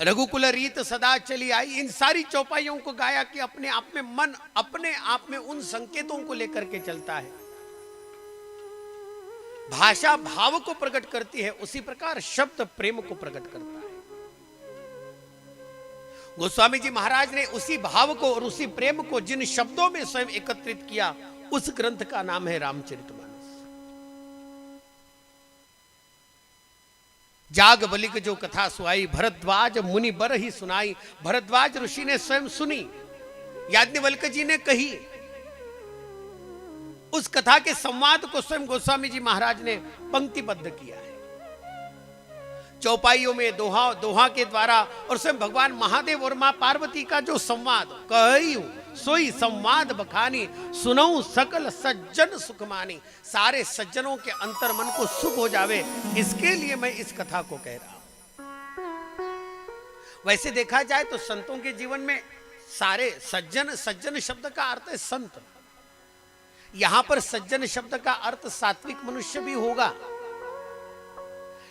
रघुकुल रीत सदा चली आई, इन सारी चौपाइयों को गाया कि अपने आप में मन अपने आप में उन संकेतों को लेकर के चलता है। भाषा भाव को प्रकट करती है, उसी प्रकार शब्द प्रेम को प्रकट करता है। गोस्वामी जी महाराज ने उसी भाव को और उसी प्रेम को जिन शब्दों में स्वयं एकत्रित किया, उस ग्रंथ का नाम है रामचरितमानस। जाग बलिक जो कथा सुहाई, भरद्वाज मुनि बर ही सुनाई। भरद्वाज ऋषि ने स्वयं सुनी, याज्ञवल्क्य जी ने कही। उस कथा के संवाद को स्वयं गोस्वामी जी महाराज ने पंक्तिबद्ध किया है। चौपाइयों में दोहा के द्वारा, और स्वयं भगवान महादेव और मां पार्वती का जो संवाद, कही सोई संवाद बखानी, सुनऊ सकल सज्जन सुख मानी। सारे सज्जनों के अंतर मन को सुख हो जावे, इसके लिए मैं इस कथा को कह रहा हूं। वैसे देखा जाए तो संतों के जीवन में सारे सज्जन शब्द का अर्थ है संत। यहां पर सज्जन शब्द का अर्थ सात्विक मनुष्य भी होगा,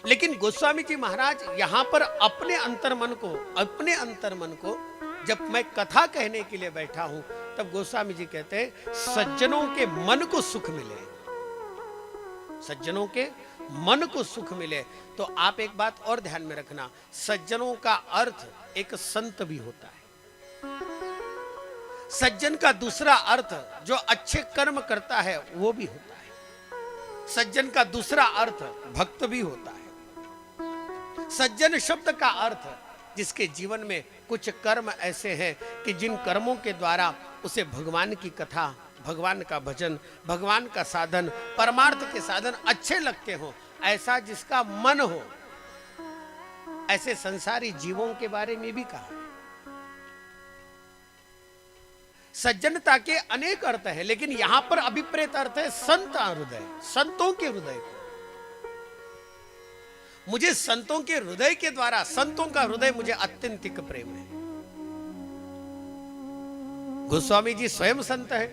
लेकिन गोस्वामी जी महाराज यहां पर अपने अंतर मन को जब मैं कथा कहने के लिए बैठा हूं, तब गोस्वामी जी कहते हैं सज्जनों के मन को सुख मिले, सज्जनों के मन को सुख मिले। तो आप एक बात और ध्यान में रखना, सज्जनों का अर्थ एक संत भी होता है। सज्जन का दूसरा अर्थ जो अच्छे कर्म करता है वो भी होता है। सज्जन का दूसरा अर्थ भक्त भी होता है। सज्जन शब्द का अर्थ जिसके जीवन में कुछ कर्म ऐसे हैं कि जिन कर्मों के द्वारा उसे भगवान की कथा, भगवान का भजन, भगवान का साधन, परमार्थ के साधन अच्छे लगते हो, ऐसा जिसका मन हो, ऐसे संसारी जीवों के बारे में भी कहा। सज्जनता के अनेक अर्थ है, लेकिन यहां पर अभिप्रेत अर्थ है संत हृदय, संतों के हृदय को। मुझे संतों के हृदय के द्वारा, संतों का हृदय मुझे अत्यंतिक प्रेम है। गोस्वामी जी स्वयं संत है,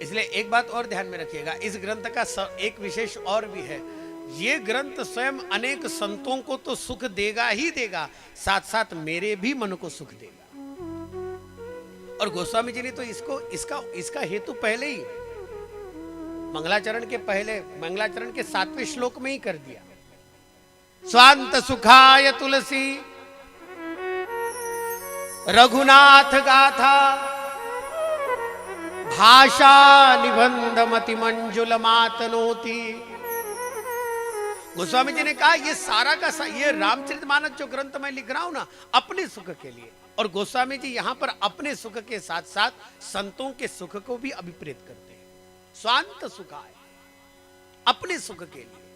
इसलिए एक बात और ध्यान में रखिएगा, इस ग्रंथ का एक विशेष और भी है। ये ग्रंथ स्वयं अनेक संतों को तो सुख देगा ही देगा, साथ साथ मेरे भी मन को सुख देगा। और गोस्वामी जी ने तो इसका हेतु पहले ही मंगलाचरण के 7वें श्लोक में ही कर दिया। स्वांत सुखाय तुलसी रघुनाथ गाथा, भाषा निबंध मति मंजुल मातनोती। गोस्वामी जी ने कहा ये सारा का ये रामचरितमानस जो ग्रंथ मैं लिख रहा हूं ना, अपने सुख के लिए। और गोस्वामी जी यहां पर अपने सुख के साथ साथ संतों के सुख को भी अभिप्रेत करते हैं। स्वांत सुखाय, अपने सुख के लिए।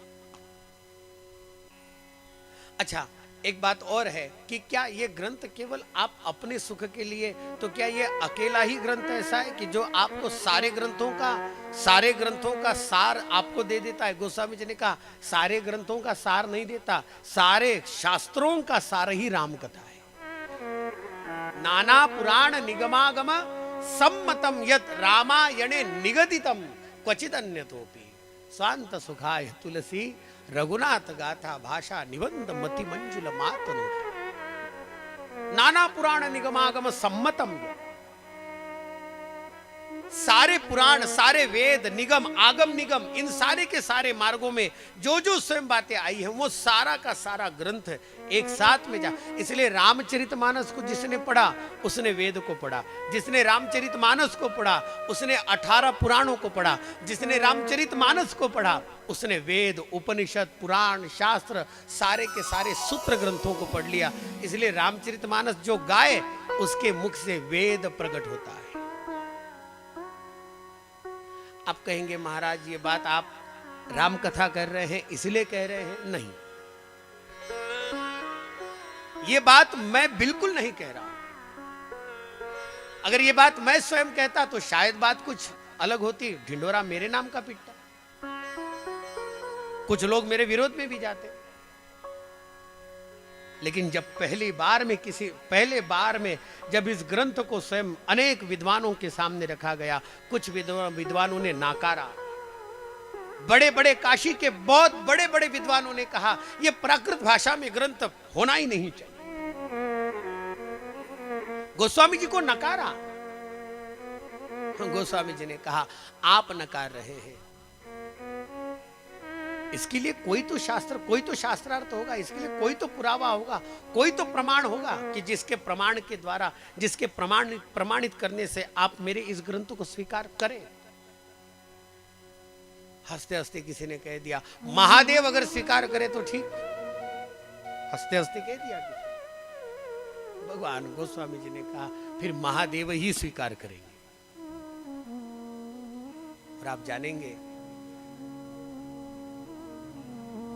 अच्छा, एक बात और है कि क्या ये ग्रंथ केवल आप अपने सुख के लिए, तो क्या ये अकेला ही ग्रंथ ऐसा है कि जो आपको सारे ग्रंथों का सार आपको दे देता है? गोस्वामी जी ने कहा सारे ग्रंथों का सार नहीं देता, सारे शास्त्रों का सार ही राम कथा है। नाना पुराण निगमागम सम्मतम यत रामायणे निगदितम क्वचित अन्यतोपि। स्वांत सुखाय तुलसी रघुनाथ गाथा, भाषा निबंध मति मंजुल मातनोति। नाना पुराण निगमागम सम्मतम यत, सारे पुराण, सारे वेद, निगम, आगम निगम, इन सारे के सारे मार्गों में जो जो स्वयं बातें आई हैं, वो सारा का सारा ग्रंथ एक साथ में जा। इसलिए रामचरितमानस को जिसने पढ़ा उसने वेद को पढ़ा, जिसने रामचरितमानस को पढ़ा उसने 18 पुराणों को पढ़ा, जिसने रामचरितमानस को पढ़ा उसने वेद, उपनिषद, पुराण, शास्त्र, सारे के सारे सूत्र ग्रंथों को पढ़ लिया। इसलिए रामचरितमानस जो गाए उसके मुख से वेद प्रकट होता है। आप कहेंगे महाराज ये बात आप राम कथा कर रहे हैं इसलिए कह रहे हैं? नहीं, ये बात मैं बिल्कुल नहीं कह रहा हूं। अगर ये बात मैं स्वयं कहता तो शायद बात कुछ अलग होती, ढिंडोरा मेरे नाम का पिटता, कुछ लोग मेरे विरोध में भी जाते। लेकिन जब पहले बार में जब इस ग्रंथ को स्वयं अनेक विद्वानों के सामने रखा गया, कुछ विद्वानों ने नाकारा, बड़े बड़े काशी के बहुत बड़े बड़े विद्वानों ने कहा यह प्राकृत भाषा में ग्रंथ होना ही नहीं चाहिए। गोस्वामी जी को नकारा। गोस्वामी जी ने कहा आप नकार रहे हैं, इसके लिए कोई तो शास्त्रार्थ होगा, इसके लिए कोई तो पुरावा होगा, कोई तो प्रमाण होगा कि जिसके प्रमाण के द्वारा, जिसके प्रमाणित करने से आप मेरे इस ग्रंथ को स्वीकार करें। हंसते हंसते किसी ने कह दिया महादेव अगर स्वीकार करे तो ठीक। हंसते हंसते कह दिया किसी। भगवान गोस्वामी जी ने कहा फिर महादेव ही स्वीकार करेंगे। और आप जानेंगे